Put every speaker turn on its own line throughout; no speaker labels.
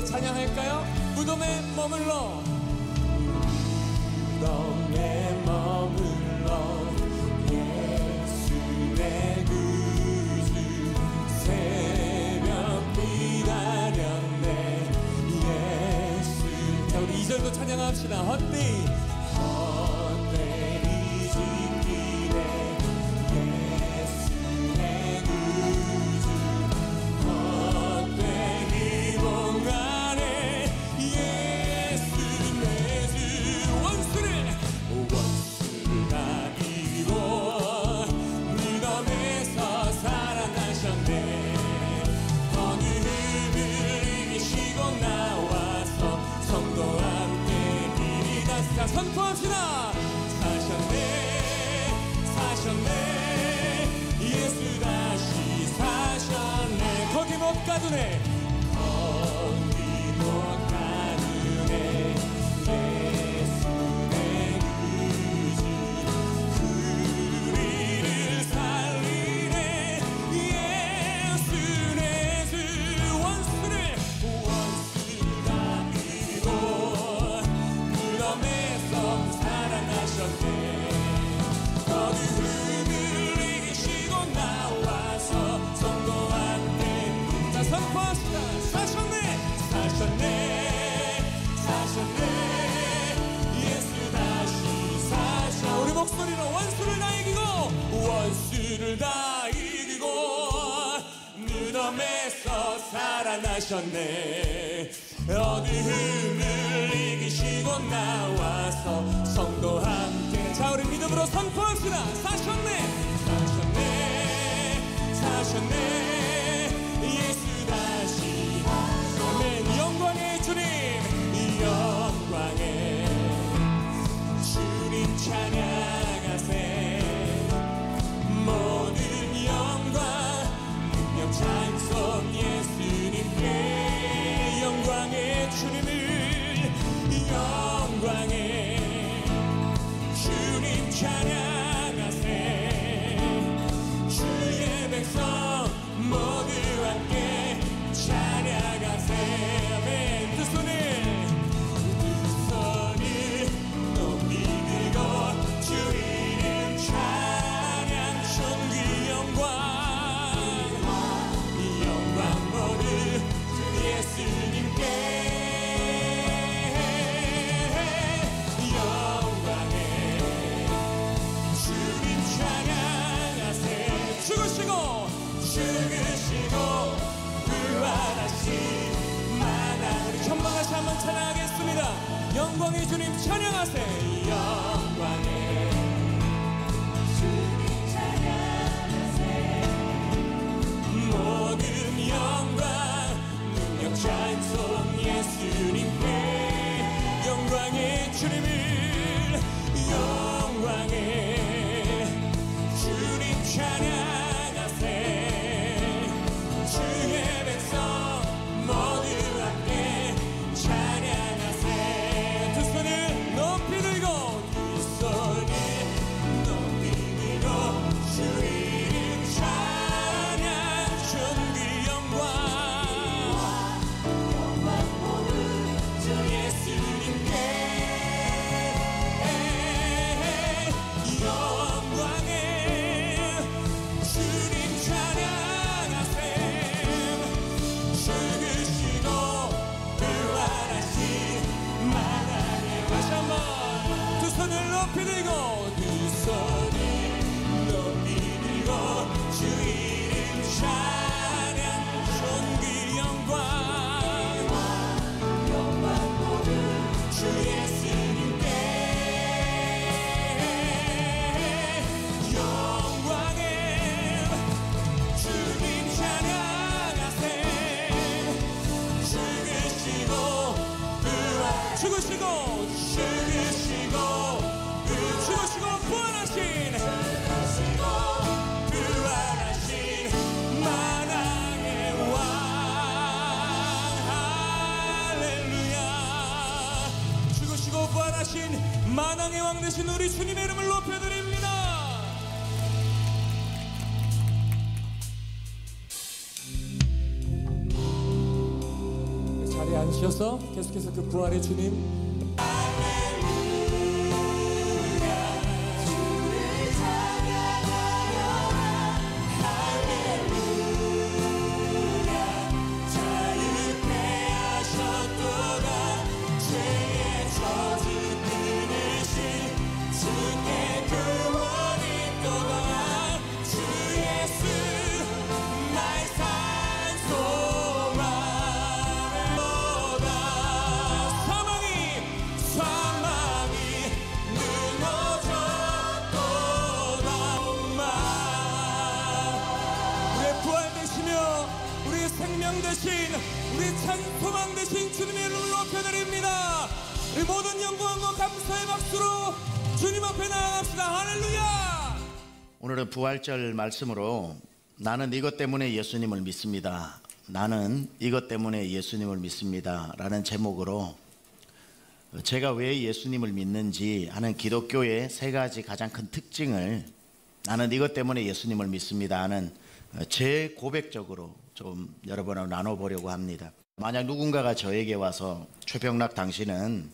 찬양할까요? 무덤에 머물러,
무덤에 머물러 예수 내 구주 새벽 기다렸네 예수.
자, 우리 2절도 찬양합시다. 헛되이
짓기네 예수 내 구주 헛되이 봉하네 예수 내 주. 원수를 다 이기고 무덤에서 살아나셨네. 어둠을 이기시고 나와서 성도와 함께 길이 다
선포합시다.
사셨네 예수 다시 사셨네.
거기 못 가두네.
거기 못 가두네 예수 내 구주 우리를 살리네 예수 내 주. 원수를 다 이기고 무덤에서 살아나셨네. 어둠을 이기시고 나와서 성도와 함께.
자, 선포합시다.
사셨네 예수 다시 사셨네.
우리 목소리로 원수를 다 이기고
무덤에서 살아나셨네. 어둠을 이기시고 나와서 성도와 함께.
자, 우리 믿음으로 선포합시다.
사셨네 예수 다시.
아멘. 영광의 주님,
영광의 주님 찬양하세. 모든 영광 능력 찬송 예수님께. 영광의 주님을 영광의 주님 찬양하세. 주의 백성 모두 함께 찬양하세. 아멘. 두 손을 높이 들고 주 이름 찬양. 존귀 영광 모두 예수님께. 영광의 주님 찬양하세. 죽으시고 부활하신 마다.
우리 현방같이 한번 찬양하겠습니다. 영광의 주님 찬양하세.
영광의 주님 찬양하세. 모든 영광 능력 찬송 예수님께. 영광의 주님을 영광의 주님 찬양하세. 주의 백성 모두 함께 찬양하세.
두 손을 높이 들고,
주 이름 찬양. 존귀 영광 모두 주 예수님께. 영광의 주님 찬양하세. 죽으시고 부활하신 마다의.
다시 한번 두 손을 높이 들고,
두 손을 높이 들고 주 이름 찬양. 존귀 영광 모두 주 예수님께. 영광의 주님 찬양하세.
죽으시고
부활하신 만왕의 왕. 할렐루야.
죽으시고 부활하신 만왕의 왕 되신 우리 주님의 이름을 높여드립니다. 자리에 자리에 앉으셔서 계속해서 그 부활의 주님 우리 찬소망 되신 주님의 이름을 높여드립니다. 우리 모든 영광과 감사의 박수로 주님 앞에 나아갑시다. 할렐루야.
오늘은 부활절 말씀으로 나는 이것 때문에 예수님을 믿습니다. 나는 이것 때문에 예수님을 믿습니다 라는 제목으로 제가 왜 예수님을 믿는지 하는 기독교의 세 가지 가장 큰 특징을 나는 이것 때문에 예수님을 믿습니다 하는 제 고백적으로 좀 여러분하고 나눠보려고 합니다. 만약 누군가가 저에게 와서 최병락 당신은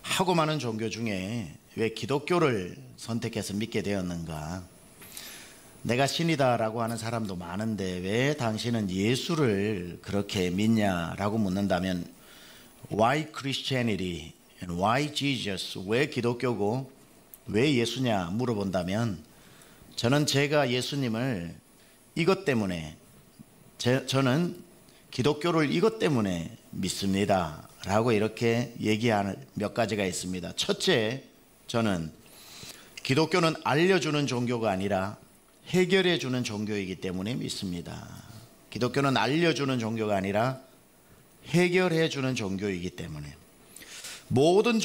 하고 많은 종교 중에 왜 기독교를 선택해서 믿게 되었는가? 내가 신이다라고 하는 사람도 많은데 왜 당신은 예수를 그렇게 믿냐라고 묻는다면 Why Christianity and why Jesus? 왜 기독교고 왜 예수냐 물어본다면 저는 제가 예수님을 이것 때문에 저는 기독교를 이것 때문에 믿습니다 라고 이렇게 얘기하는 몇 가지가 있습니다. 첫째, 저는 기독교는 알려주는 종교가 아니라 해결해 주는 종교이기 때문에 믿습니다. 기독교는 알려주는 종교가 아니라 해결해 주는 종교이기 때문에 모든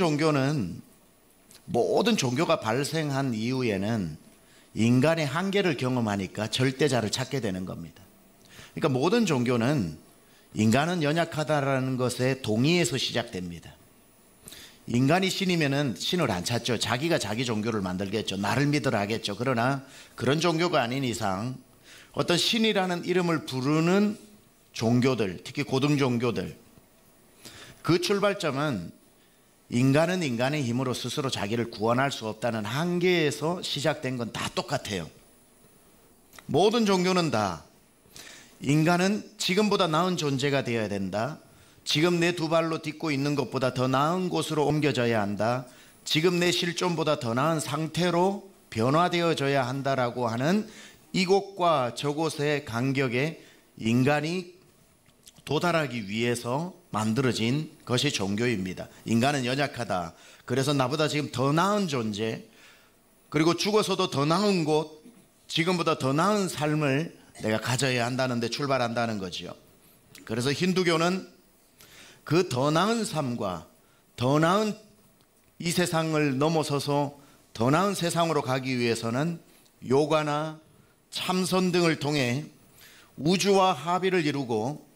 종교가 발생한 이후에는 인간의 한계를 경험하니까 절대자를 찾게 되는 겁니다. 그러니까 모든 종교는 인간은 연약하다라는 것에 동의해서 시작됩니다. 인간이 신이면은 신을 안 찾죠. 자기가 자기 종교를 만들겠죠. 나를 믿으라 하겠죠. 그러나 그런 종교가 아닌 이상 어떤 신이라는 이름을 부르는 종교들, 특히 고등 종교들, 그 출발점은 인간은 인간의 힘으로 스스로 자기를 구원할 수 없다는 한계에서 시작된 건 다 똑같아요. 모든 종교는 다 인간은 지금보다 나은 존재가 되어야 된다. 지금 내 두 발로 딛고 있는 것보다 더 나은 곳으로 옮겨져야 한다. 지금 내 실존보다 더 나은 상태로 변화되어져야 한다라고 하는 이곳과 저곳의 간격에 인간이 도달하기 위해서 만들어진 것이 종교입니다. 인간은 연약하다. 그래서 나보다 지금 더 나은 존재, 그리고 죽어서도 더 나은 곳, 지금보다 더 나은 삶을 내가 가져야 한다는 데 출발한다는 거지요. 그래서 힌두교는 그 더 나은 삶과 더 나은 이 세상을 넘어서서 더 나은 세상으로 가기 위해서는 요가나 참선 등을 통해 우주와 합의를 이루고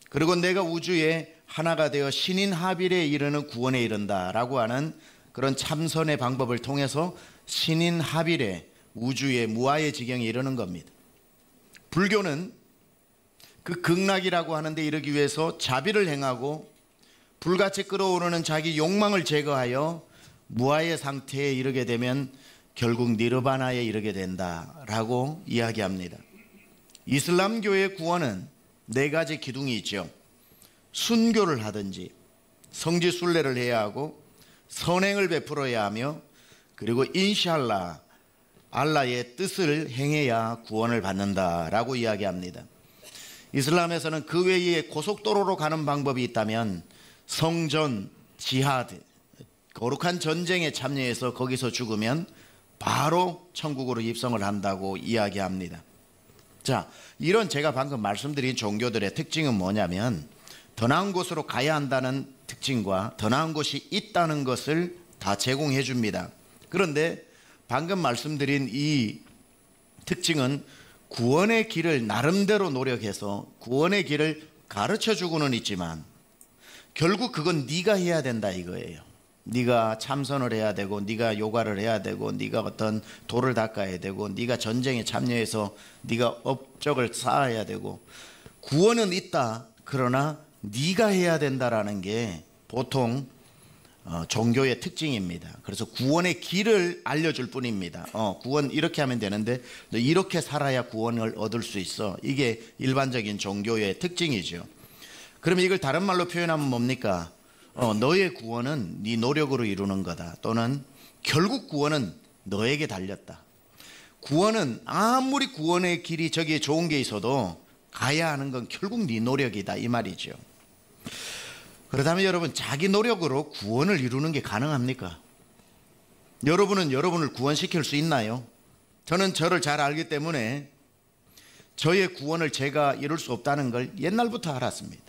그리고 내가 우주에 하나가 되어 신인 합일에 이르는 구원에 이른다라고 하는 그런 참선의 방법을 통해서 신인 합일에 우주의 무아의 지경에 이르는 겁니다. 불교는 그 극락이라고 하는데 이르기 위해서 자비를 행하고 불같이 끓어오르는 자기 욕망을 제거하여 무아의 상태에 이르게 되면 결국 니르바나에 이르게 된다라고 이야기합니다. 이슬람교의 구원은 네 가지 기둥이 있죠. 순교를 하든지 성지순례를 해야 하고 선행을 베풀어야 하며 그리고 인샬라 알라의 뜻을 행해야 구원을 받는다라고 이야기합니다. 이슬람에서는 그 외에 고속도로로 가는 방법이 있다면 성전, 지하드, 거룩한 전쟁에 참여해서 거기서 죽으면 바로 천국으로 입성을 한다고 이야기합니다. 자, 이런 제가 방금 말씀드린 종교들의 특징은 뭐냐면 더 나은 곳으로 가야 한다는 특징과 더 나은 곳이 있다는 것을 다 제공해 줍니다. 그런데 방금 말씀드린 이 특징은 구원의 길을 나름대로 노력해서 구원의 길을 가르쳐 주고는 있지만 결국 그건 네가 해야 된다 이거예요. 네가 참선을 해야 되고 네가 요가를 해야 되고 네가 어떤 돌을 닦아야 되고 네가 전쟁에 참여해서 네가 업적을 쌓아야 되고 구원은 있다. 그러나 네가 해야 된다라는 게 보통 종교의 특징입니다. 그래서 구원의 길을 알려줄 뿐입니다. 구원 이렇게 하면 되는데 너 이렇게 살아야 구원을 얻을 수 있어. 이게 일반적인 종교의 특징이죠. 그러면 이걸 다른 말로 표현하면 뭡니까? 너의 구원은 네 노력으로 이루는 거다. 또는 결국 구원은 너에게 달렸다. 구원은 아무리 구원의 길이 저기에 좋은 게 있어도 가야 하는 건 결국 네 노력이다, 이 말이죠. 그렇다면 여러분, 자기 노력으로 구원을 이루는 게 가능합니까? 여러분은 여러분을 구원시킬 수 있나요? 저는 저를 잘 알기 때문에 저의 구원을 제가 이룰 수 없다는 걸 옛날부터 알았습니다.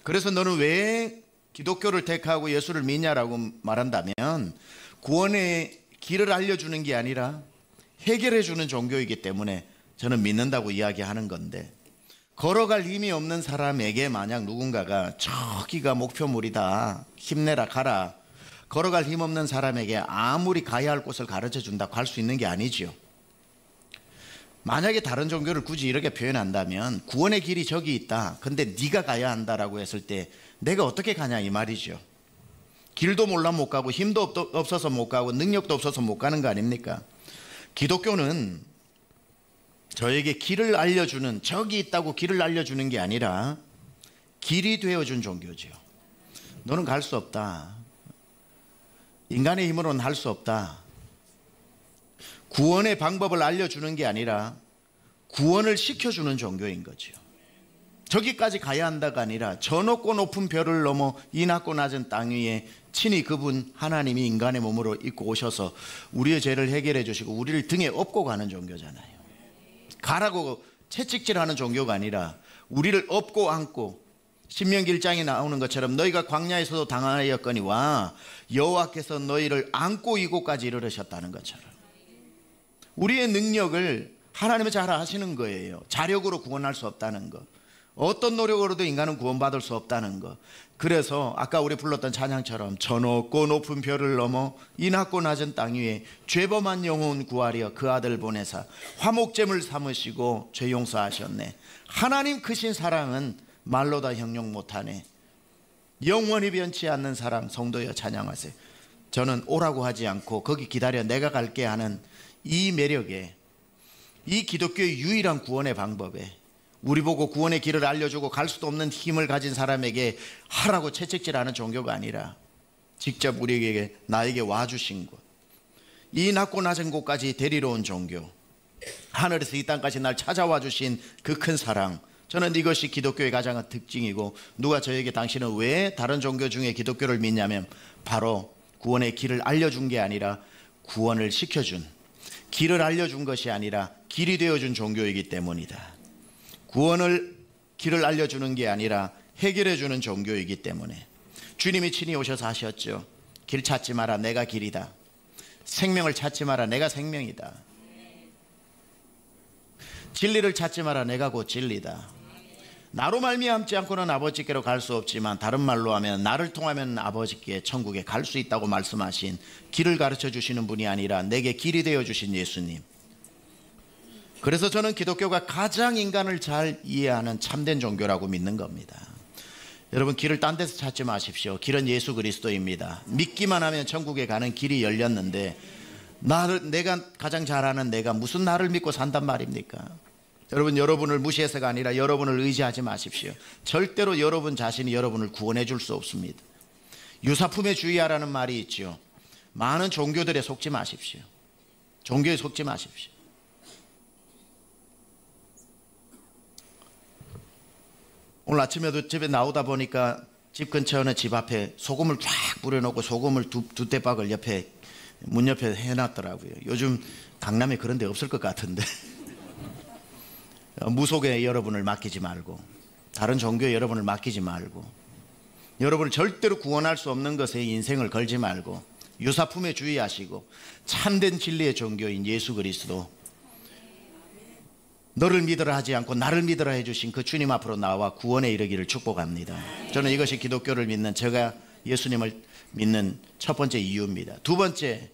그래서 너는 왜 기독교를 택하고 예수를 믿냐라고 말한다면 구원의 길을 알려주는 게 아니라 해결해주는 종교이기 때문에 저는 믿는다고 이야기하는 건데, 걸어갈 힘이 없는 사람에게 만약 누군가가 저기가 목표물이다, 힘내라, 가라, 걸어갈 힘 없는 사람에게 아무리 가야 할 곳을 가르쳐 준다고 할 수 있는 게 아니죠. 만약에 다른 종교를 굳이 이렇게 표현한다면 구원의 길이 저기 있다, 근데 네가 가야 한다라고 했을 때 내가 어떻게 가냐, 이 말이죠. 길도 몰라 못 가고 힘도 없어서 못 가고 능력도 없어서 못 가는 거 아닙니까? 기독교는 저에게 길을 알려주는, 저기 있다고 길을 알려주는 게 아니라 길이 되어준 종교죠. 너는 갈 수 없다, 인간의 힘으로는 할 수 없다. 구원의 방법을 알려주는 게 아니라 구원을 시켜주는 종교인 거죠. 저기까지 가야 한다가 아니라 저 높고 높은 별을 넘어 이 낮고 낮은 땅 위에 친히 그분 하나님이 인간의 몸으로 입고 오셔서 우리의 죄를 해결해 주시고 우리를 등에 업고 가는 종교잖아요. 가라고 채찍질하는 종교가 아니라 우리를 업고 안고, 신명기 1장에 나오는 것처럼 너희가 광야에서도 당하였거니와 여호와께서 너희를 안고 이곳까지 이르르셨다는 것처럼 우리의 능력을 하나님은 잘 아시는 거예요. 자력으로 구원할 수 없다는 것, 어떤 노력으로도 인간은 구원받을 수 없다는 것. 그래서 아까 우리 불렀던 찬양처럼 저 높고 높은 별을 넘어 이 낮고 낮은 땅 위에 죄범한 영혼 구하려 그 아들 보내사 화목제물 삼으시고 죄 용서하셨네. 하나님 크신 사랑은 말로 다 형용 못하네. 영원히 변치 않는 사랑, 성도여 찬양하세요. 저는 오라고 하지 않고 거기 기다려 내가 갈게 하는 이 매력에, 이 기독교의 유일한 구원의 방법에, 우리 보고 구원의 길을 알려주고 갈 수도 없는 힘을 가진 사람에게 하라고 채찍질하는 종교가 아니라 직접 우리에게, 나에게 와주신 곳, 이 낮고 낮은 곳까지 데리러 온 종교, 하늘에서 이 땅까지 날 찾아와 주신 그 큰 사랑, 저는 이것이 기독교의 가장 큰 특징이고, 누가 저에게 당신은 왜 다른 종교 중에 기독교를 믿냐면 바로 구원의 길을 알려준 게 아니라 구원을 시켜준, 길을 알려준 것이 아니라 길이 되어준 종교이기 때문이다. 구원을, 길을 알려주는 게 아니라 해결해주는 종교이기 때문에 주님이 친히 오셔서 하셨죠. 길 찾지 마라, 내가 길이다. 생명을 찾지 마라, 내가 생명이다. 진리를 찾지 마라, 내가 곧 진리다. 나로 말미암지 않고는 아버지께로 갈 수 없지만 다른 말로 하면 나를 통하면 아버지께 천국에 갈 수 있다고 말씀하신, 길을 가르쳐 주시는 분이 아니라 내게 길이 되어 주신 예수님. 그래서 저는 기독교가 가장 인간을 잘 이해하는 참된 종교라고 믿는 겁니다. 여러분, 길을 딴 데서 찾지 마십시오. 길은 예수 그리스도입니다. 믿기만 하면 천국에 가는 길이 열렸는데 내가 가장 잘 아는 내가 무슨 나를 믿고 산단 말입니까? 여러분, 여러분을 무시해서가 아니라 여러분을 의지하지 마십시오. 절대로 여러분 자신이 여러분을 구원해 줄 수 없습니다. 유사품에 주의하라는 말이 있죠. 많은 종교들에 속지 마십시오. 종교에 속지 마십시오. 오늘 아침에도 집에 나오다 보니까 집 근처에 어느 집 앞에 소금을 쫙 뿌려놓고 소금을 두 대박을 옆에, 문 옆에 해놨더라고요. 요즘 강남에 그런 데 없을 것 같은데 무속에 여러분을 맡기지 말고, 다른 종교에 여러분을 맡기지 말고, 여러분을 절대로 구원할 수 없는 것에 인생을 걸지 말고 유사품에 주의하시고 참된 진리의 종교인 예수 그리스도, 너를 믿으라 하지 않고 나를 믿으라 해주신 그 주님 앞으로 나와 구원에 이르기를 축복합니다. 저는 이것이 기독교를 믿는, 제가 예수님을 믿는 첫 번째 이유입니다. 두 번째,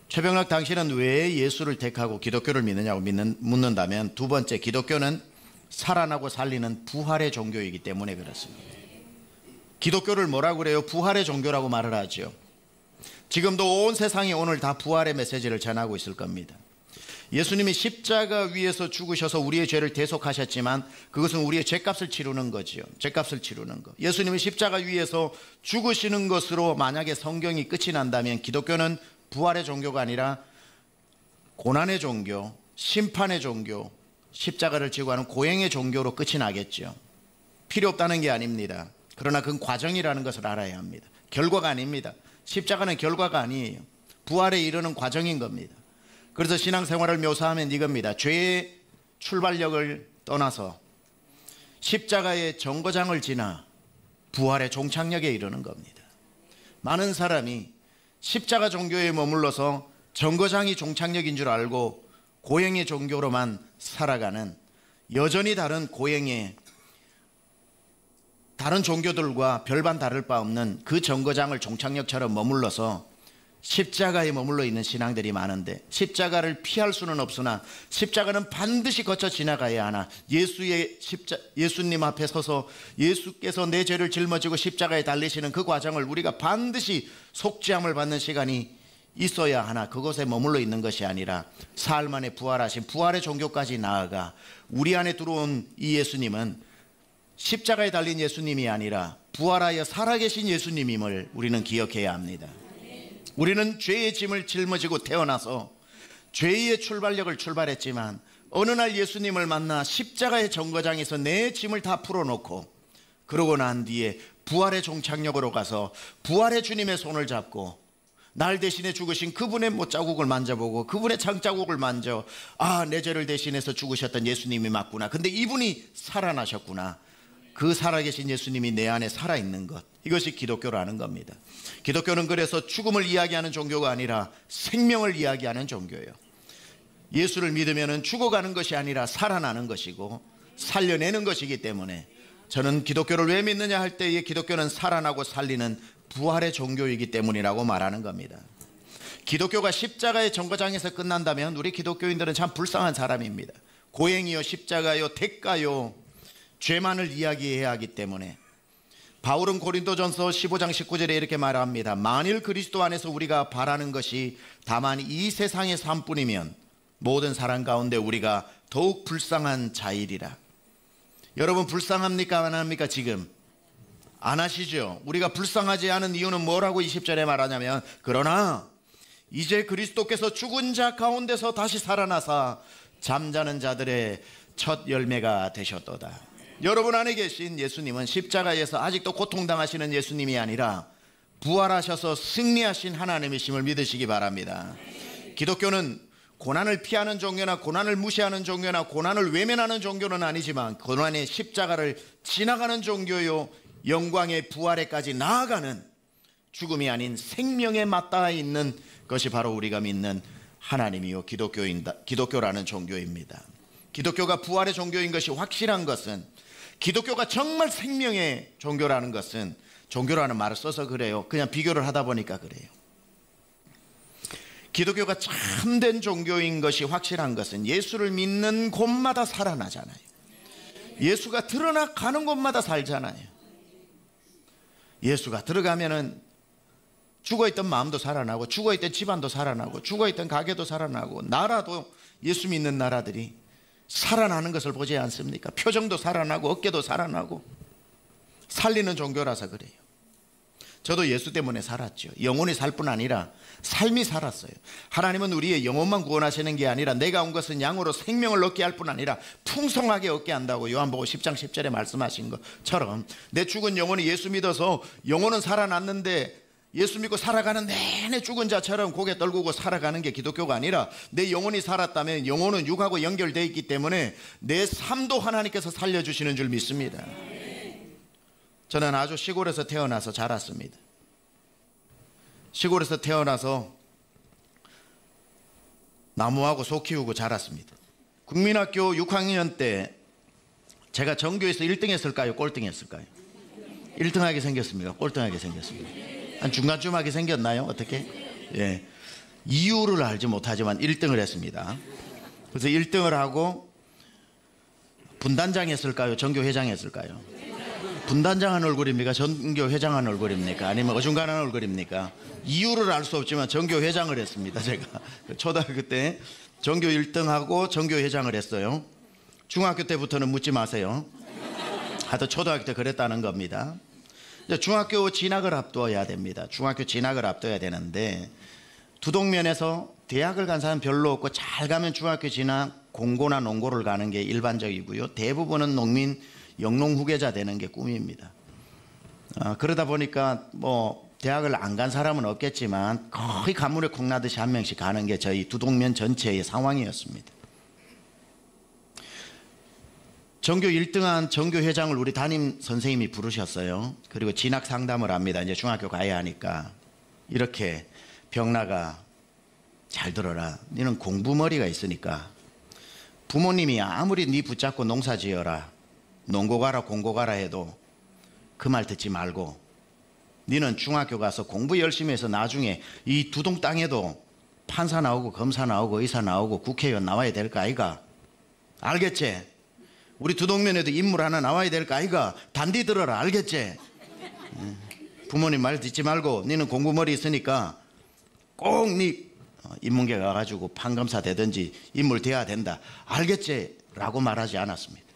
최병락 당신은 왜 예수를 택하고 기독교를 믿느냐고 묻는다면, 두 번째, 기독교는 살아나고 살리는 부활의 종교이기 때문에 그렇습니다. 기독교를 뭐라고 그래요? 부활의 종교라고 말을 하죠. 지금도 온 세상이 오늘 다 부활의 메시지를 전하고 있을 겁니다. 예수님이 십자가 위에서 죽으셔서 우리의 죄를 대속하셨지만 그것은 우리의 죄값을 치르는 거지요. 죄값을 치르는 것. 예수님이 십자가 위에서 죽으시는 것으로 만약에 성경이 끝이 난다면 기독교는 부활의 종교가 아니라 고난의 종교, 심판의 종교, 십자가를 지고 하는 고행의 종교로 끝이 나겠죠. 필요 없다는 게 아닙니다. 그러나 그건 과정이라는 것을 알아야 합니다. 결과가 아닙니다. 십자가는 결과가 아니에요. 부활에 이르는 과정인 겁니다. 그래서 신앙생활을 묘사하면 이겁니다. 죄의 출발력을 떠나서 십자가의 정거장을 지나 부활의 종착역에 이르는 겁니다. 많은 사람이 십자가 종교에 머물러서 정거장이 종착역인 줄 알고 고행의 종교로만 살아가는 여전히 다른 고행의 다른 종교들과 별반 다를 바 없는 그 정거장을 종착역처럼 머물러서 십자가에 머물러 있는 신앙들이 많은데 십자가를 피할 수는 없으나 십자가는 반드시 거쳐 지나가야 하나 예수님 앞에 서서 예수께서 내 죄를 짊어지고 십자가에 달리시는 그 과정을 우리가 반드시 속죄함을 받는 시간이 있어야 하나 그곳에 머물러 있는 것이 아니라 사흘 만에 부활하신 부활의 종교까지 나아가 우리 안에 들어온 이 예수님은 십자가에 달린 예수님이 아니라 부활하여 살아계신 예수님임을 우리는 기억해야 합니다. 우리는 죄의 짐을 짊어지고 태어나서 죄의 출발력을 출발했지만 어느 날 예수님을 만나 십자가의 정거장에서 내 짐을 다 풀어놓고 그러고 난 뒤에 부활의 종착역으로 가서 부활의 주님의 손을 잡고 날 대신에 죽으신 그분의 못자국을 만져보고 그분의 창자국을 만져 내 죄를 대신해서 죽으셨던 예수님이 맞구나. 근데 이분이 살아나셨구나. 그 살아계신 예수님이 내 안에 살아있는 것, 이것이 기독교라는 겁니다. 기독교는 그래서 죽음을 이야기하는 종교가 아니라 생명을 이야기하는 종교예요. 예수를 믿으면 죽어가는 것이 아니라 살아나는 것이고 살려내는 것이기 때문에 저는 기독교를 왜 믿느냐 할 때에 기독교는 살아나고 살리는 부활의 종교이기 때문이라고 말하는 겁니다. 기독교가 십자가의 정거장에서 끝난다면 우리 기독교인들은 참 불쌍한 사람입니다. 고행이요 십자가요 대가요 죄만을 이야기해야 하기 때문에 바울은 고린도전서 15장 19절에 이렇게 말합니다. 만일 그리스도 안에서 우리가 바라는 것이 다만 이 세상의 삶뿐이면 모든 사람 가운데 우리가 더욱 불쌍한 자이리라. 여러분 불쌍합니까 안 합니까? 지금 안 하시죠? 우리가 불쌍하지 않은 이유는 뭐라고 20절에 말하냐면 그러나 이제 그리스도께서 죽은 자 가운데서 다시 살아나사 잠자는 자들의 첫 열매가 되셨도다. 여러분 안에 계신 예수님은 십자가에서 아직도 고통당하시는 예수님이 아니라 부활하셔서 승리하신 하나님이심을 믿으시기 바랍니다. 기독교는 고난을 피하는 종교나 고난을 무시하는 종교나 고난을 외면하는 종교는 아니지만 고난의 십자가를 지나가는 종교요 영광의 부활에까지 나아가는 죽음이 아닌 생명에 맞닿아 있는 것이 바로 우리가 믿는 하나님이요 기독교라는 종교입니다. 기독교가 부활의 종교인 것이 확실한 것은 기독교가 정말 생명의 종교라는 것은 종교라는 말을 써서 그래요. 그냥 비교를 하다 보니까 그래요. 기독교가 참된 종교인 것이 확실한 것은 예수를 믿는 곳마다 살아나잖아요. 예수가 드러나가는 곳마다 살잖아요. 예수가 들어가면은 죽어있던 마음도 살아나고 죽어있던 집안도 살아나고 죽어있던 가게도 살아나고 나라도 예수 믿는 나라들이 살아나는 것을 보지 않습니까? 표정도 살아나고 어깨도 살아나고 살리는 종교라서 그래요. 저도 예수 때문에 살았죠. 영혼이 살 뿐 아니라 삶이 살았어요. 하나님은 우리의 영혼만 구원하시는 게 아니라 내가 온 것은 양으로 생명을 얻게 할 뿐 아니라 풍성하게 얻게 한다고 요한복음 10장 10절에 말씀하신 것처럼 내 죽은 영혼이 예수 믿어서 영혼은 살아났는데 예수 믿고 살아가는 내내 죽은 자처럼 고개 떨구고 살아가는 게 기독교가 아니라 내 영혼이 살았다면 영혼은 육하고 연결되어 있기 때문에 내 삶도 하나님께서 살려주시는 줄 믿습니다. 저는 아주 시골에서 태어나서 자랐습니다. 시골에서 태어나서 나무하고 소 키우고 자랐습니다. 국민학교 6학년 때 제가 전교에서 1등 했을까요? 꼴등 했을까요? 1등하게 생겼습니다. 꼴등하게 생겼습니다. 한 중간쯤하게 생겼나요? 어떻게? 예. 이유를 알지 못하지만 1등을 했습니다. 그래서 1등을 하고 분단장 했을까요? 전교회장 했을까요? 분단장한 얼굴입니까? 전교회장한 얼굴입니까? 아니면 어중간한 얼굴입니까? 이유를 알 수 없지만 전교회장을 했습니다. 제가 초등학교 때 전교 1등하고 전교회장을 했어요. 중학교 때부터는 묻지 마세요. 하여튼 초등학교 때 그랬다는 겁니다. 이제 중학교 진학을 앞두어야 됩니다. 중학교 진학을 앞둬야 되는데 두동면에서 대학을 간 사람 별로 없고 잘 가면 중학교 진학 공고나 농고를 가는 게 일반적이고요. 대부분은 농민 영농 후계자 되는 게 꿈입니다. 그러다 보니까 뭐 대학을 안 간 사람은 없겠지만 거의 간물에 콩나듯이 한 명씩 가는 게 저희 두동면 전체의 상황이었습니다. 전교 1등한 전교회장을 우리 담임 선생님이 부르셨어요. 그리고 진학 상담을 합니다. 이제 중학교 가야 하니까. 이렇게 병나가 잘 들어라. 너는 공부머리가 있으니까 부모님이 아무리 네 붙잡고 농사 지어라, 농고 가라 공고 가라 해도 그 말 듣지 말고 너는 중학교 가서 공부 열심히 해서 나중에 이 두동 땅에도 판사 나오고 검사 나오고 의사 나오고 국회의원 나와야 될 거 아이가? 알겠지? 우리 두동면에도 인물 하나 나와야 될 거 아이가? 단디 들어라. 알겠지? 부모님 말 듣지 말고 너는 공부머리 있으니까 꼭 네 인문계 가가지고 판검사 되든지 인물 돼야 된다. 알겠지? 라고 말하지 않았습니다.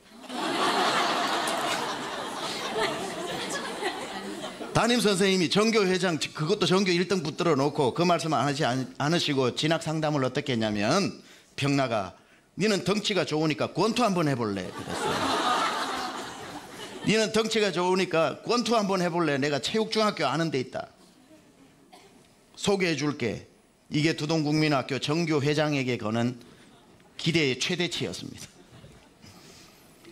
담임 선생님이 전교회장 그것도 전교 1등 붙들어 놓고 그 말씀 안 하지 않으시고 진학 상담을 어떻게 했냐면 병나가 너는 덩치가 좋으니까 권투 한번 해볼래 그랬어요. 너는 덩치가 좋으니까 권투 한번 해볼래. 내가 체육중학교 아는 데 있다. 소개해 줄게. 이게 두동국민학교 전교회장에게 거는 기대의 최대치였습니다.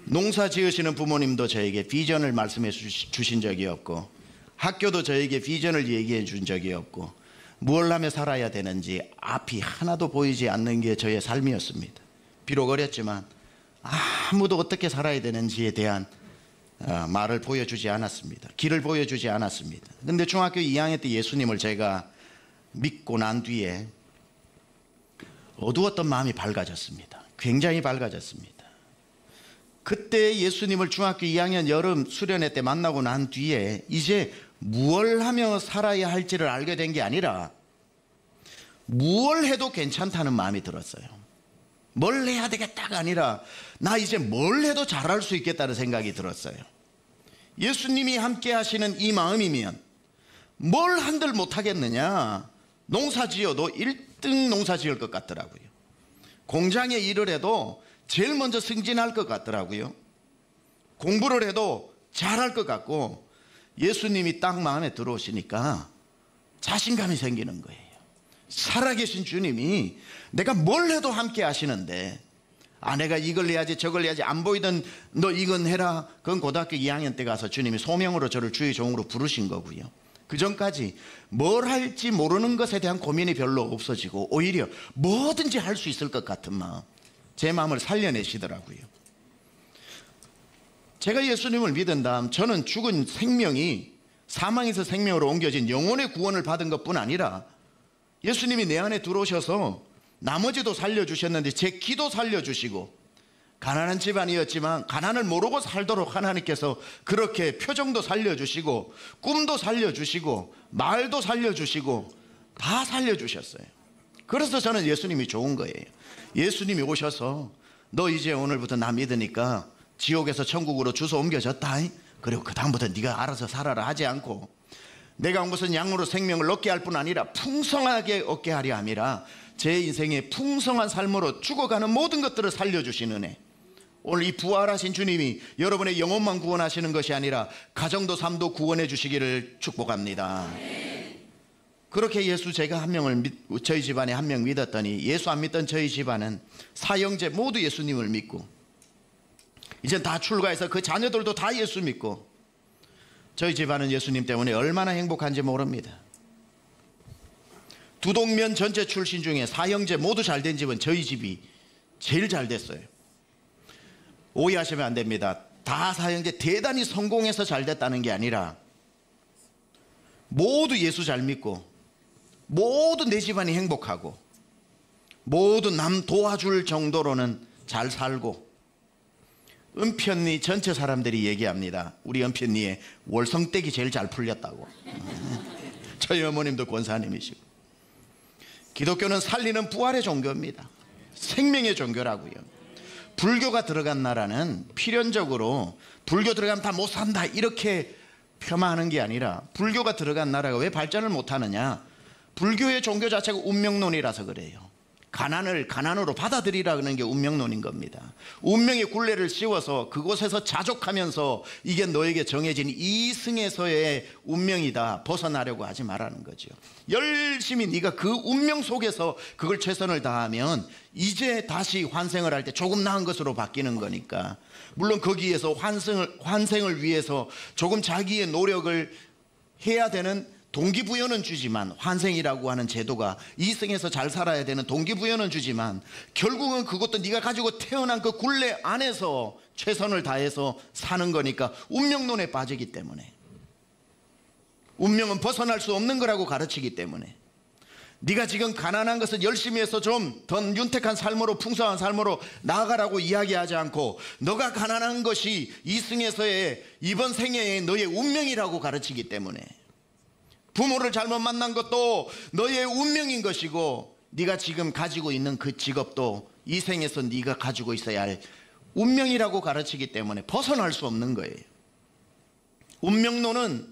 농사 지으시는 부모님도 저에게 비전을 말씀해 주신 적이 없고 학교도 저에게 비전을 얘기해 준 적이 없고 무엇을 하며 살아야 되는지 앞이 하나도 보이지 않는 게 저의 삶이었습니다. 비록 어렸지만 아무도 어떻게 살아야 되는지에 대한 말을 보여주지 않았습니다. 길을 보여주지 않았습니다. 근데 중학교 2학년 때 예수님을 제가 믿고 난 뒤에 어두웠던 마음이 밝아졌습니다. 굉장히 밝아졌습니다. 그때 예수님을 중학교 2학년 여름 수련회 때 만나고 난 뒤에 이제 무엇을 하며 살아야 할지를 알게 된 게 아니라 무엇을 해도 괜찮다는 마음이 들었어요. 뭘 해야 되겠다가 아니라 나 이제 뭘 해도 잘할 수 있겠다는 생각이 들었어요. 예수님이 함께 하시는 이 마음이면 뭘 한들 못하겠느냐. 농사 지어도 1등 농사 지을 것 같더라고요. 공장에 일을 해도 제일 먼저 승진할 것 같더라고요. 공부를 해도 잘할 것 같고 예수님이 딱 마음에 들어오시니까 자신감이 생기는 거예요. 살아계신 주님이 내가 뭘 해도 함께 하시는데 내가 이걸 해야지 저걸 해야지 안 보이던 너 이건 해라. 그건 고등학교 2학년 때 가서 주님이 소명으로 저를 주의 종으로 부르신 거고요. 그 전까지 뭘 할지 모르는 것에 대한 고민이 별로 없어지고 오히려 뭐든지 할 수 있을 것 같은 마음, 제 마음을 살려내시더라고요. 제가 예수님을 믿은 다음 저는 죽은 생명이 사망에서 생명으로 옮겨진 영혼의 구원을 받은 것뿐 아니라 예수님이 내 안에 들어오셔서 나머지도 살려주셨는데 제 기도 살려주시고 가난한 집안이었지만 가난을 모르고 살도록 하나님께서 그렇게 표정도 살려주시고 꿈도 살려주시고 말도 살려주시고 다 살려주셨어요. 그래서 저는 예수님이 좋은 거예요. 예수님이 오셔서 너 이제 오늘부터 나 믿으니까 지옥에서 천국으로 주소 옮겨졌다. 그리고 그 다음부터 네가 알아서 살아라 하지 않고 내가 온 것은 양으로 생명을 얻게 할 뿐 아니라 풍성하게 얻게 하려 함이라 제 인생의 풍성한 삶으로 죽어가는 모든 것들을 살려주시는 애. 오늘 이 부활하신 주님이 여러분의 영혼만 구원하시는 것이 아니라 가정도 삶도 구원해 주시기를 축복합니다. 그렇게 예수 제가 한 명을 저희 집안에 한 명 믿었더니 예수 안 믿던 저희 집안은 사형제 모두 예수님을 믿고 이젠 다 출가해서 그 자녀들도 다 예수 믿고 저희 집안은 예수님 때문에 얼마나 행복한지 모릅니다. 두동면 전체 출신 중에 사형제 모두 잘된 집은 저희 집이 제일 잘 됐어요. 오해하시면 안 됩니다. 다 사형제 대단히 성공해서 잘 됐다는 게 아니라 모두 예수 잘 믿고 모두 내 집안이 행복하고 모두 남 도와줄 정도로는 잘 살고 은편리 전체 사람들이 얘기합니다. 우리 은편리에 월성댁이 제일 잘 풀렸다고. 저희 어머님도 권사님이시고. 기독교는 살리는 부활의 종교입니다. 생명의 종교라고요. 불교가 들어간 나라는 필연적으로 불교 들어가면 다 못 산다 이렇게 폄하하는 게 아니라, 불교가 들어간 나라가 왜 발전을 못하느냐, 불교의 종교 자체가 운명론이라서 그래요. 가난을 가난으로 받아들이라는 게 운명론인 겁니다. 운명의 굴레를 씌워서 그곳에서 자족하면서 이게 너에게 정해진 이승에서의 운명이다, 벗어나려고 하지 말라는 거죠. 열심히 네가 그 운명 속에서 그걸 최선을 다하면 이제 다시 환생을 할 때 조금 나은 것으로 바뀌는 거니까. 물론 거기에서 환생을 위해서 조금 자기의 노력을 해야 되는 동기부여는 주지만, 환생이라고 하는 제도가 이승에서 잘 살아야 되는 동기부여는 주지만, 결국은 그것도 네가 가지고 태어난 그 굴레 안에서 최선을 다해서 사는 거니까 운명론에 빠지기 때문에, 운명은 벗어날 수 없는 거라고 가르치기 때문에, 네가 지금 가난한 것을 열심히 해서 좀 더 윤택한 삶으로, 풍성한 삶으로 나아가라고 이야기하지 않고, 너가 가난한 것이 이승에서의 이번 생애의 너의 운명이라고 가르치기 때문에, 부모를 잘못 만난 것도 너의 운명인 것이고, 네가 지금 가지고 있는 그 직업도 이 생에서 네가 가지고 있어야 할 운명이라고 가르치기 때문에 벗어날 수 없는 거예요. 운명론은,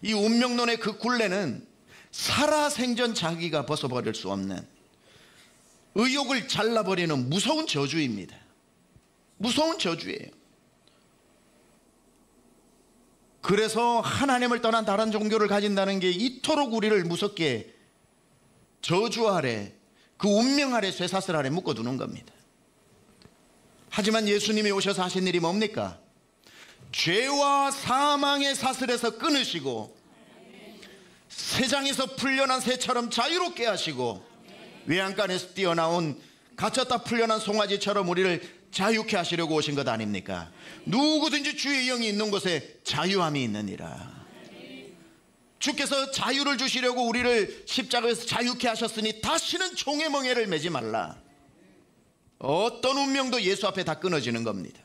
이 운명론의 그 굴레는 살아생전 자기가 벗어버릴 수 없는, 의욕을 잘라버리는 무서운 저주입니다. 무서운 저주예요. 그래서 하나님을 떠난 다른 종교를 가진다는 게 이토록 우리를 무섭게 저주 아래, 그 운명 아래, 쇠사슬 아래 묶어두는 겁니다. 하지만 예수님이 오셔서 하신 일이 뭡니까? 죄와 사망의 사슬에서 끊으시고 새장에서 풀려난 새처럼 자유롭게 하시고, 외양간에서 뛰어나온 갇혔다 풀려난 송아지처럼 우리를 자유케 하시려고 오신 것 아닙니까? 누구든지 주의 영이 있는 곳에 자유함이 있느니라. 주께서 자유를 주시려고 우리를 십자가에서 자유케 하셨으니 다시는 종의 멍에를 매지 말라. 어떤 운명도 예수 앞에 다 끊어지는 겁니다.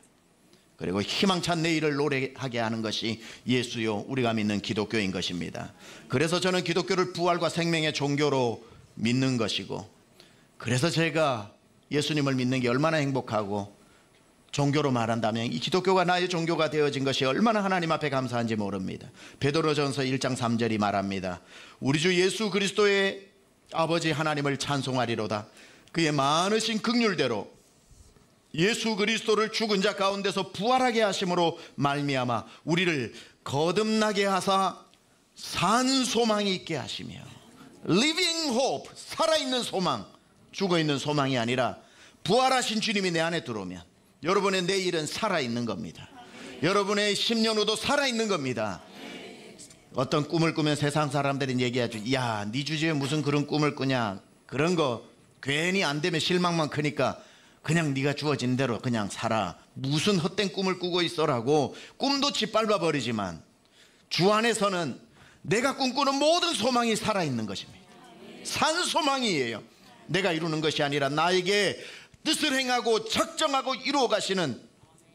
그리고 희망찬 내일을 노래하게 하는 것이 예수요, 우리가 믿는 기독교인 것입니다. 그래서 저는 기독교를 부활과 생명의 종교로 믿는 것이고, 그래서 제가 예수님을 믿는 게 얼마나 행복하고, 종교로 말한다면 이 기독교가 나의 종교가 되어진 것이 얼마나 하나님 앞에 감사한지 모릅니다. 베드로전서 1장 3절이 말합니다. 우리 주 예수 그리스도의 아버지 하나님을 찬송하리로다. 그의 많으신 긍휼대로 예수 그리스도를 죽은 자 가운데서 부활하게 하심으로 말미암아 우리를 거듭나게 하사 산 소망이 있게 하시며, living hope, 살아있는 소망, 죽어있는 소망이 아니라 부활하신 주님이 내 안에 들어오면 여러분의 내일은 살아있는 겁니다. 여러분의 10년 후도 살아있는 겁니다. 어떤 꿈을 꾸면 세상 사람들이 얘기하죠. 야, 네 주제에 무슨 그런 꿈을 꾸냐, 그런 거 괜히 안 되면 실망만 크니까 그냥 네가 주어진 대로 그냥 살아, 무슨 헛된 꿈을 꾸고 있어라고 꿈도 짓밟아 버리지만, 주 안에서는 내가 꿈꾸는 모든 소망이 살아있는 것입니다. 산 소망이에요. 내가 이루는 것이 아니라 나에게 뜻을 행하고 작정하고 이루어 가시는,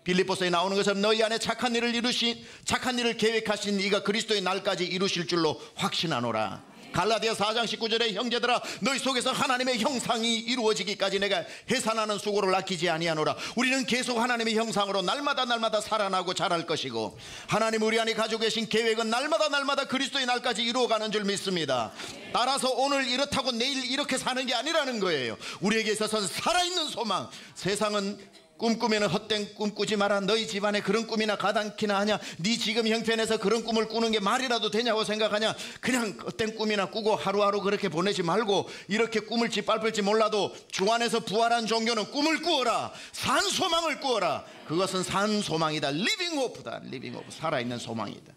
빌립보서에 나오는 것처럼 너희 안에 착한 일을 계획하신 이가 그리스도의 날까지 이루실 줄로 확신하노라. 갈라디아 4장 19절에 형제들아, 너희 속에서 하나님의 형상이 이루어지기까지 내가 해산하는 수고를 아끼지 아니하노라. 우리는 계속 하나님의 형상으로 날마다 살아나고 자랄 것이고, 하나님 우리 안에 가지고 계신 계획은 날마다 그리스도의 날까지 이루어가는 줄 믿습니다. 따라서 오늘 이렇다고 내일 이렇게 사는 게 아니라는 거예요. 우리에게 있어서는 살아있는 소망. 세상은 꿈꾸면 헛된 꿈 꾸지 마라. 너희 집안에 그런 꿈이나 가당키나 하냐? 네 지금 형편에서 그런 꿈을 꾸는 게 말이라도 되냐고 생각하냐? 그냥 헛된 꿈이나 꾸고 하루하루 그렇게 보내지 말고, 이렇게 꿈을 짓밟을지 몰라도 주 안에서 부활한 종교는 꿈을 꾸어라. 산 소망을 꾸어라. 그것은 산 소망이다. living hope다. living hope, 살아있는 소망이다.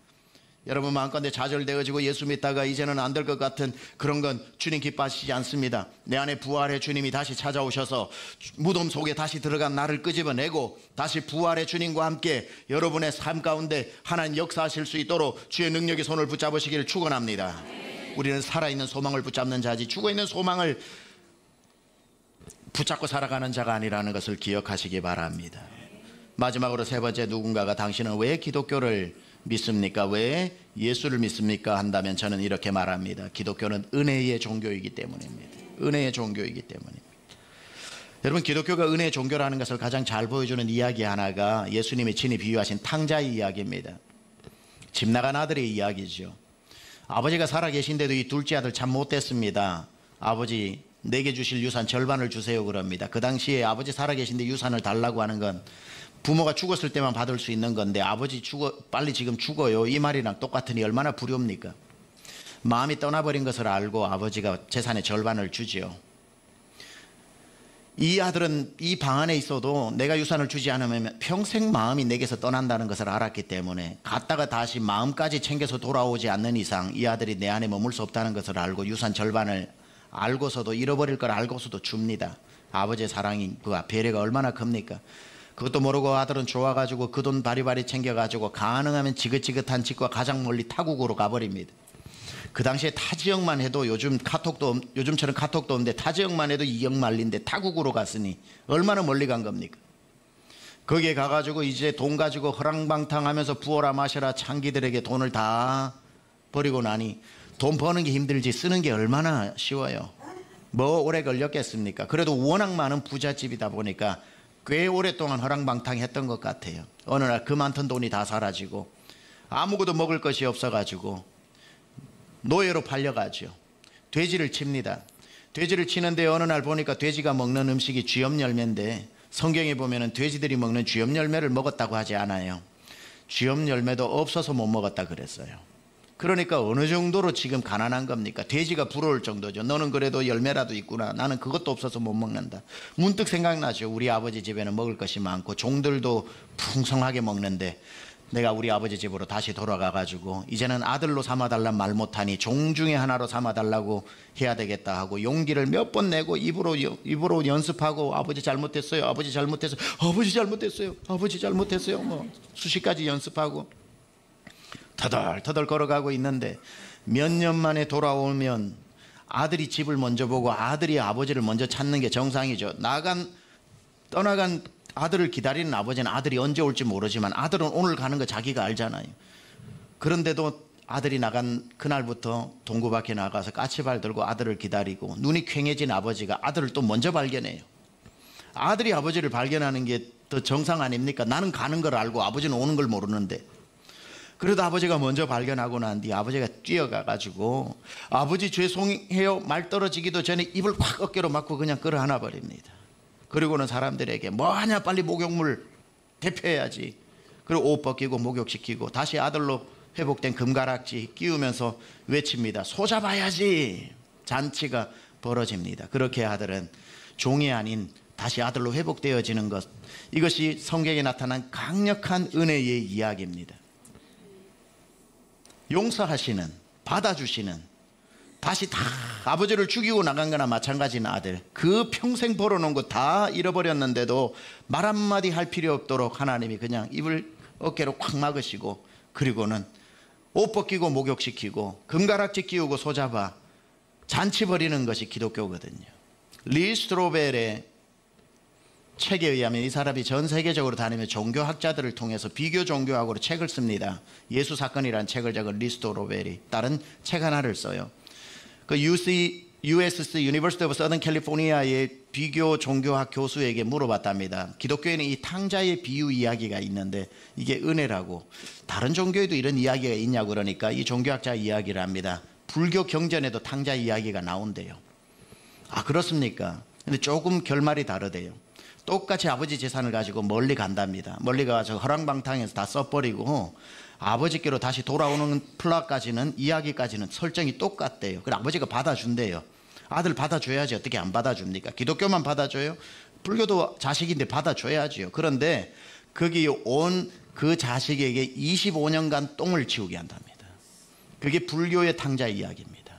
여러분 마음가운데 좌절되어지고 예수 믿다가 이제는 안 될 것 같은 그런 건 주님 기뻐하시지 않습니다. 내 안에 부활의 주님이 다시 찾아오셔서 무덤 속에 다시 들어간 나를 끄집어내고 다시 부활의 주님과 함께 여러분의 삶 가운데 하나님 역사하실 수 있도록 주의 능력의 손을 붙잡으시기를 축원합니다. 우리는 살아있는 소망을 붙잡는 자지 죽어있는 소망을 붙잡고 살아가는 자가 아니라는 것을 기억하시기 바랍니다. 마지막으로 세 번째, 누군가가 당신은 왜 기독교를 믿습니까? 왜 예수를 믿습니까? 한다면 저는 이렇게 말합니다. 기독교는 은혜의 종교이기 때문입니다. 은혜의 종교이기 때문입니다. 여러분, 기독교가 은혜의 종교라는 것을 가장 잘 보여주는 이야기 하나가 예수님이 친히 비유하신 탕자의 이야기입니다. 집 나간 아들의 이야기죠. 아버지가 살아계신데도 이 둘째 아들 참 못됐습니다. 아버지, 내게 주실 유산 절반을 주세요 그럽니다. 그 당시에 아버지 살아계신데 유산을 달라고 하는 건 부모가 죽었을 때만 받을 수 있는 건데, 아버지 빨리 지금 죽어요, 이 말이랑 똑같으니 얼마나 불효입니까? 마음이 떠나버린 것을 알고 아버지가 재산의 절반을 주지요. 이 아들은 이 방 안에 있어도 내가 유산을 주지 않으면 평생 마음이 내게서 떠난다는 것을 알았기 때문에, 갔다가 다시 마음까지 챙겨서 돌아오지 않는 이상 이 아들이 내 안에 머물 수 없다는 것을 알고 유산 절반을 알고서도, 잃어버릴 걸 알고서도 줍니다. 아버지의 사랑이, 그 배려가 얼마나 큽니까? 그것도 모르고 아들은 좋아가지고 그 돈 바리바리 챙겨가지고 가능하면 지긋지긋한 집과 가장 멀리 타국으로 가버립니다. 그 당시에 타 지역만 해도 요즘처럼 카톡도 없는데 타 지역만 해도 2억 말리인데 타국으로 갔으니 얼마나 멀리 간 겁니까? 거기에 가가지고 이제 돈 가지고 허랑방탕하면서 부어라 마셔라 창기들에게 돈을 다 버리고 나니, 돈 버는 게 힘들지 쓰는 게 얼마나 쉬워요. 뭐 오래 걸렸겠습니까? 그래도 워낙 많은 부잣집이다 보니까 꽤 오랫동안 허랑방탕했던 것 같아요. 어느 날 그 많던 돈이 다 사라지고 아무것도 먹을 것이 없어가지고 노예로 팔려가죠. 돼지를 칩니다. 돼지를 치는데 어느 날 보니까 돼지가 먹는 음식이 쥐염열매인데, 성경에 보면은 돼지들이 먹는 쥐염열매를 먹었다고 하지 않아요. 쥐염열매도 없어서 못 먹었다 그랬어요. 그러니까 어느 정도로 지금 가난한 겁니까? 돼지가 부러울 정도죠. 너는 그래도 열매라도 있구나. 나는 그것도 없어서 못 먹는다. 문득 생각나죠. 우리 아버지 집에는 먹을 것이 많고 종들도 풍성하게 먹는데, 내가 우리 아버지 집으로 다시 돌아가가지고 이제는 아들로 삼아달란 말 못하니 종 중에 하나로 삼아달라고 해야 되겠다 하고 용기를 몇 번 내고 입으로 연습하고, 아버지 잘못했어요, 아버지 잘못했어요, 아버지 잘못했어요, 아버지 잘못했어요, 뭐 수십 가지 연습하고 터덜터덜 걸어가고 있는데, 몇 년 만에 돌아오면 아들이 집을 먼저 보고 아들이 아버지를 먼저 찾는 게 정상이죠. 떠나간 아들을 기다리는 아버지는 아들이 언제 올지 모르지만 아들은 오늘 가는 거 자기가 알잖아요. 그런데도 아들이 나간 그날부터 동구 밖에 나가서 까치발 들고 아들을 기다리고, 눈이 퀭해진 아버지가 아들을 또 먼저 발견해요. 아들이 아버지를 발견하는 게 더 정상 아닙니까? 나는 가는 걸 알고 아버지는 오는 걸 모르는데. 그래도 아버지가 먼저 발견하고 난 뒤 아버지가 뛰어가가지고 아버지 죄송해요 말 떨어지기도 전에 입을 확 어깨로 맞고 그냥 끌어안아 버립니다. 그리고는 사람들에게 뭐하냐, 빨리 목욕물 대표해야지. 그리고 옷 벗기고 목욕시키고 다시 아들로 회복된 금가락지 끼우면서 외칩니다. 소잡아야지. 잔치가 벌어집니다. 그렇게 아들은 종이 아닌 다시 아들로 회복되어지는 것, 이것이 성경에 나타난 강력한 은혜의 이야기입니다. 용서하시는, 받아주시는, 다시 다 아버지를 죽이고 나간 거나 마찬가지인 아들, 그 평생 벌어놓은 거 다 잃어버렸는데도 말 한마디 할 필요 없도록 하나님이 그냥 입을 어깨로 콱 막으시고, 그리고는 옷 벗기고 목욕시키고 금가락지 끼우고 소잡아 잔치 벌이는 것이 기독교거든요. 리 스트로벨의 책에 의하면 이 사람이 전 세계적으로 다니며 종교학자들을 통해서 비교 종교학으로 책을 씁니다. 예수 사건이라는 책을 적은 리 스트로벨이 다른 책 하나를 써요. 그 USC University of Southern California의 비교 종교학 교수에게 물어봤답니다. 기독교에는 이 탕자의 비유 이야기가 있는데 이게 은혜라고, 다른 종교에도 이런 이야기가 있냐고 그러니까 이 종교학자 이야기를 합니다. 불교 경전에도 탕자 이야기가 나온대요. 아, 그렇습니까? 근데 조금 결말이 다르대요. 똑같이 아버지 재산을 가지고 멀리 간답니다. 멀리 가서 허랑방탕해서 다 써버리고 아버지께로 다시 돌아오는 플라까지는, 이야기까지는 설정이 똑같대요. 그래 아버지가 받아준대요. 아들 받아줘야지 어떻게 안 받아줍니까? 기독교만 받아줘요? 불교도 자식인데 받아줘야지요. 그런데 거기 온 그 자식에게 25년간 똥을 치우게 한답니다. 그게 불교의 탕자 이야기입니다.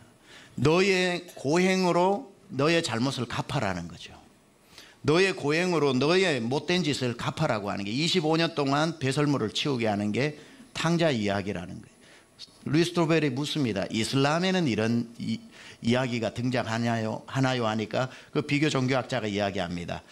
너의 고행으로 너의 잘못을 갚아라는 거죠. 너의 고행으로 너의 못된 짓을 갚아라고 하는 게, 25년 동안 배설물을 치우게 하는 게 탕자 이야기라는 거예요. 루이스트로벨이 묻습니다. 이슬람에는 이런 이야기가 등장하나요? 하니까 그 비교 종교학자가 이야기합니다.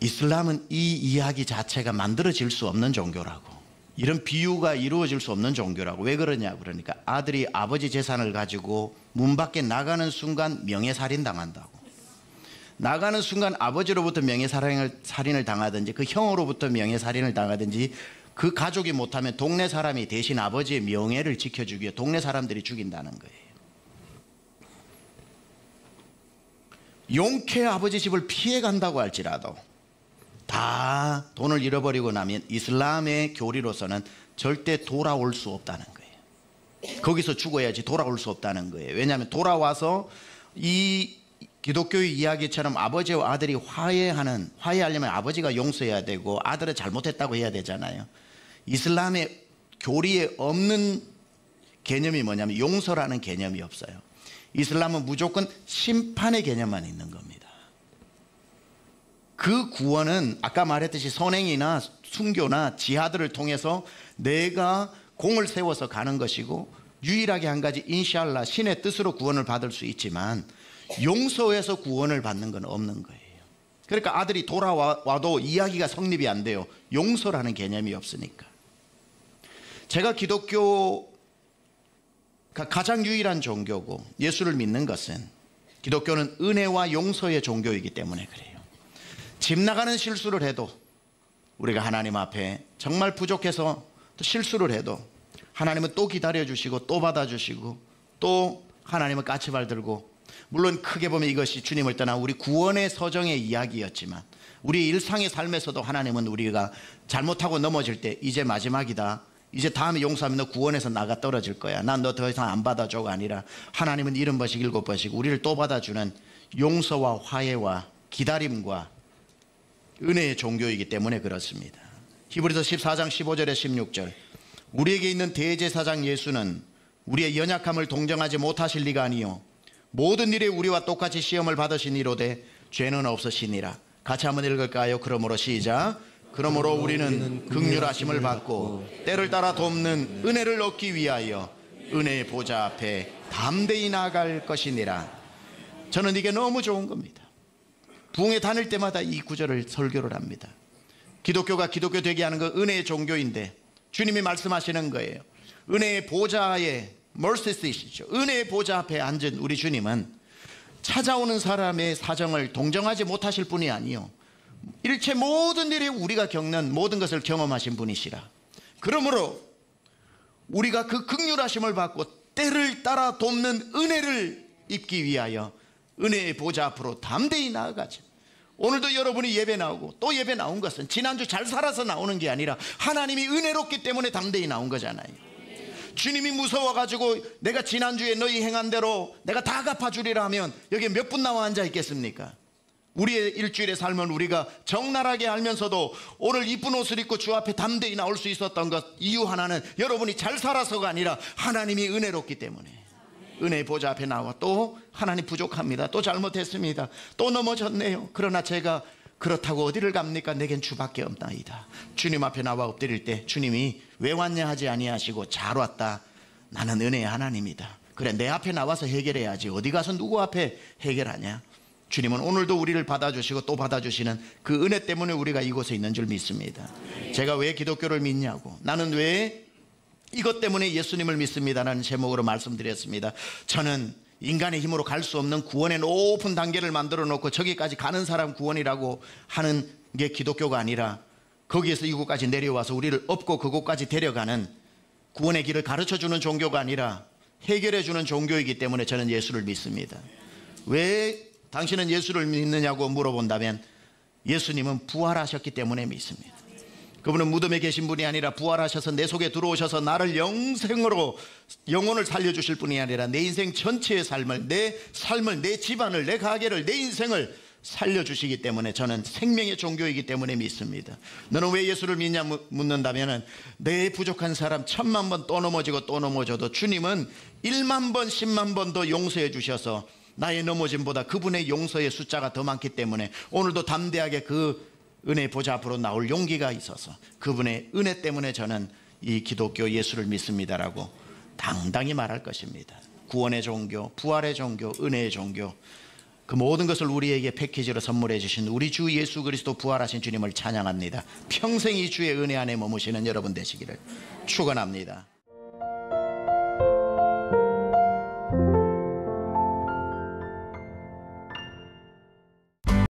이슬람은 이 이야기 자체가 만들어질 수 없는 종교라고, 이런 비유가 이루어질 수 없는 종교라고. 왜 그러냐 그러니까 아들이 아버지 재산을 가지고 문 밖에 나가는 순간 명예살인 당한다고. 나가는 순간 아버지로부터 명예살인을 당하든지 그 형으로부터 명예살인을 당하든지 그 가족이 못하면 동네 사람이 대신 아버지의 명예를 지켜주기 위해 동네 사람들이 죽인다는 거예요. 용케 아버지 집을 피해 간다고 할지라도 다 돈을 잃어버리고 나면 이슬람의 교리로서는 절대 돌아올 수 없다는 거예요. 거기서 죽어야지 돌아올 수 없다는 거예요. 왜냐하면 돌아와서 이 기독교의 이야기처럼 아버지와 아들이 화해하려면 아버지가 용서해야 되고 아들은 잘못했다고 해야 되잖아요. 이슬람의 교리에 없는 개념이 뭐냐면 용서라는 개념이 없어요. 이슬람은 무조건 심판의 개념만 있는 겁니다. 그 구원은 아까 말했듯이 선행이나 순교나 지하들을 통해서 내가 공을 세워서 가는 것이고, 유일하게 한 가지 인샬라 신의 뜻으로 구원을 받을 수 있지만 용서해서 구원을 받는 건 없는 거예요. 그러니까 아들이 돌아와도 이야기가 성립이 안 돼요. 용서라는 개념이 없으니까. 제가 기독교가 가장 유일한 종교고 예수를 믿는 것은 기독교는 은혜와 용서의 종교이기 때문에 그래요. 집 나가는 실수를 해도 우리가 하나님 앞에 정말 부족해서 또 실수를 해도 하나님은 또 기다려주시고 또 받아주시고 또 하나님은 까치발 들고, 물론 크게 보면 이것이 주님을 떠나 우리 구원의 서정의 이야기였지만 우리 일상의 삶에서도 하나님은 우리가 잘못하고 넘어질 때 이제 마지막이다, 이제 다음에 용서하면 너 구원에서 나가 떨어질 거야, 난 너 더 이상 안 받아줘가 아니라 하나님은 70번씩 7번씩 우리를 또 받아주는 용서와 화해와 기다림과 은혜의 종교이기 때문에 그렇습니다. 히브리서 14장 15절에 16절, 우리에게 있는 대제사장 예수는 우리의 연약함을 동정하지 못하실 리가 아니요 모든 일에 우리와 똑같이 시험을 받으신 이로되 죄는 없으시니라. 같이 한번 읽을까요? 그러므로 시작. 그러므로 우리는 긍휼하심을 받고 때를 따라 돕는 은혜를 얻기 위하여 은혜의 보좌 앞에 담대히 나아갈 것이니라. 저는 이게 너무 좋은 겁니다. 부흥회 다닐 때마다 이 구절을 설교를 합니다. 기독교가 기독교 되게 하는 건 은혜의 종교인데 주님이 말씀하시는 거예요. 은혜의 보좌에 mercy seat이죠. 은혜의 보좌 앞에 앉은 우리 주님은 찾아오는 사람의 사정을 동정하지 못하실 분이 아니요 일체 모든 일에 우리가 겪는 모든 것을 경험하신 분이시라. 그러므로 우리가 그 긍휼하심을 받고 때를 따라 돕는 은혜를 입기 위하여 은혜의 보좌 앞으로 담대히 나아가죠. 오늘도 여러분이 예배 나오고 또 예배 나온 것은 지난주 잘 살아서 나오는 게 아니라 하나님이 은혜롭기 때문에 담대히 나온 거잖아요. 주님이 무서워가지고 내가 지난주에 너희 행한 대로 내가 다 갚아주리라 하면 여기 몇 분 나와 앉아 있겠습니까? 우리의 일주일의 삶은 우리가 적나라하게 알면서도 오늘 이쁜 옷을 입고 주 앞에 담대히 나올 수 있었던 것 이유 하나는 여러분이 잘 살아서가 아니라 하나님이 은혜롭기 때문에. 은혜의 보좌 앞에 나와 또 하나님 부족합니다, 또 잘못했습니다, 또 넘어졌네요. 그러나 제가 그렇다고 어디를 갑니까? 내겐 주밖에 없나이다. 주님 앞에 나와 엎드릴 때 주님이 왜 왔냐 하지 아니하시고 잘 왔다, 나는 은혜의 하나님이다. 그래 내 앞에 나와서 해결해야지 어디 가서 누구 앞에 해결하냐. 주님은 오늘도 우리를 받아주시고 또 받아주시는 그 은혜 때문에 우리가 이곳에 있는 줄 믿습니다. 제가 왜 기독교를 믿냐고, 나는 왜 이것 때문에 예수님을 믿습니다라는 제목으로 말씀드렸습니다. 저는 인간의 힘으로 갈 수 없는 구원의 높은 단계를 만들어 놓고 저기까지 가는 사람 구원이라고 하는 게 기독교가 아니라 거기에서 이곳까지 내려와서 우리를 업고 그곳까지 데려가는 구원의 길을 가르쳐주는 종교가 아니라 해결해주는 종교이기 때문에 저는 예수를 믿습니다. 왜 당신은 예수를 믿느냐고 물어본다면 예수님은 부활하셨기 때문에 믿습니다. 그분은 무덤에 계신 분이 아니라 부활하셔서 내 속에 들어오셔서 나를 영생으로 영혼을 살려주실 분이 아니라 내 인생 전체의 삶을, 내 집안을, 내 가게를, 내 인생을 살려주시기 때문에 저는 생명의 종교이기 때문에 믿습니다. 너는 왜 예수를 믿냐 묻는다면 내 부족한 사람 1000만 번 또 넘어지고 또 넘어져도 주님은 1만 번 10만 번 더 용서해 주셔서 나의 넘어짐보다 그분의 용서의 숫자가 더 많기 때문에 오늘도 담대하게 그 은혜의 보좌 앞으로 나올 용기가 있어서 그분의 은혜 때문에 저는 이 기독교 예수를 믿습니다라고 당당히 말할 것입니다. 구원의 종교, 부활의 종교, 은혜의 종교, 그 모든 것을 우리에게 패키지로 선물해 주신 우리 주 예수 그리스도 부활하신 주님을 찬양합니다. 평생 이 주의 은혜 안에 머무시는 여러분 되시기를 축원합니다.